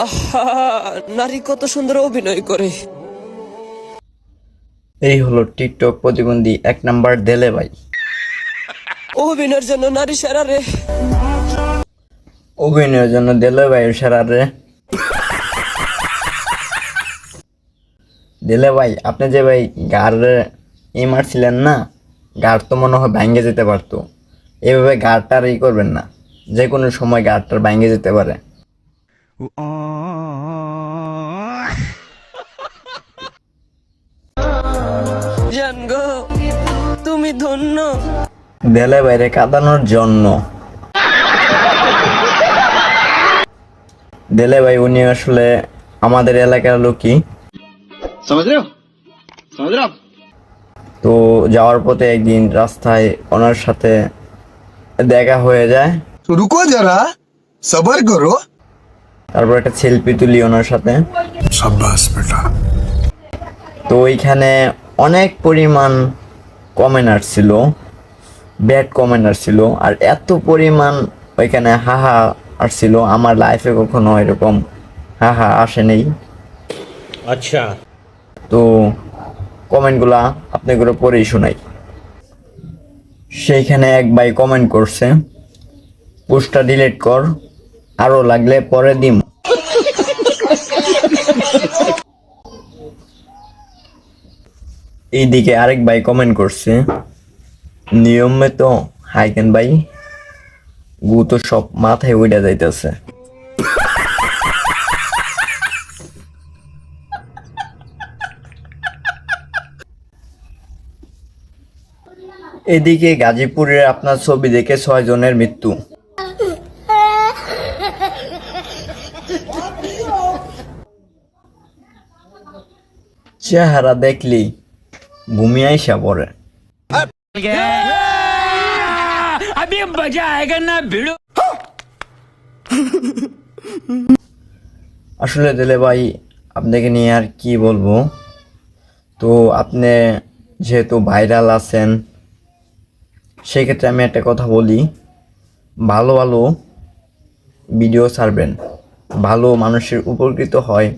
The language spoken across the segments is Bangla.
আহা, নারী কত সুন্দর অভিনয় করে। এই হলো টিকটক প্রতিবন্ধী 1 নাম্বার দেলে ভাই। অভিনয়ের জন্য নারী সেরা রে। অভিনয়ের জন্য দেলে ভাই সেরা রে। দেলে ভাই আপনি যে ভাই গাড়ে মারছিলেন না, গাড় তো মনে হয় ভাঙ্গে যেতে পারতো। এভাবে গাড়টার করবেন না, যে কোনো সময় গাড়টার ভাঙ্গে যেতে পারে। জান গো তুমি ধন্য। দেলে বাইরে কাঁদানোর জন্য। দেলে ভাই উনি আসলে আমাদের এলাকার লোকই। তো যাওয়ার পথে একদিন রাস্তায় ওনার সাথে দেখা হয়ে যায়। तो रुको जरा सबर करो। তারপর একটা সেলফি তুলি ওনার সাথে। शाबाश बेटा। তো ওইখানে অনেক পরিমাণ কমেন্ট আসছিল, ব্যাড কমেন্ট আসছিল, আর এত পরিমাণ ওইখানে হাহা আসছিল, আমার লাইফে কখনো এরকম হাহা আসে নেই। अच्छा তো কমেন্টগুলা আপনাকে পড়েই শোনাই। সেইখানে এক ভাই কমেন্ট করছে, পোস্টটা ডিলিট কর, আরো লাগলে পরে দিম। এইদিকে আরেক ভাই কমেন্ট করছে, নিয়মে তো হাইকেন ভাই, গু তো সব মাথায় উইড়া যাইতেছে। এদিকে গাজীপুরে আপনার ছবি দেখে 6 জনের মৃত্যু। চেহারা দেখলি ঘুমি আইসা পড়ে। अभी मजा आएगा ना भिड़ो। আসলে দিলে ভাই আপনাকে নিয়ে আর কি বলবো। তো আপনি যেহেতু ভাইরাল আছেন, সেক্ষেত্রে আমি একটা কথা বলি, ভালো ভালো ভিডিও ছাড়বেন, ভালো মানুষের উপকৃত হয়,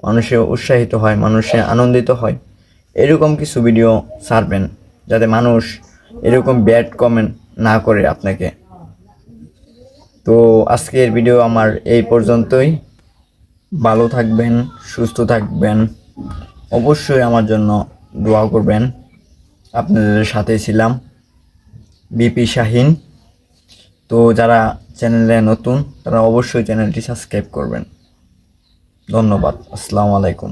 মানুষের উৎসাহিত হয়, মানুষের আনন্দিত হয়, এরকম কিছু ভিডিও ছাড়বেন, যাতে মানুষ এরকম ব্যাড কমেন্ট না করে আপনাকে। তো আজকের ভিডিও আমার এই পর্যন্তই। ভালো থাকবেন, সুস্থ থাকবেন, অবশ্যই আমার জন্য দোয়া করবেন। আপনাদের সাথে ছিলাম বিপি শাহিন। তো যারা চ্যানেলে নতুন তারা অবশ্যই চ্যানেলটি সাবস্ক্রাইব করবেন। ধন্যবাদ। আসসালামু আলাইকুম।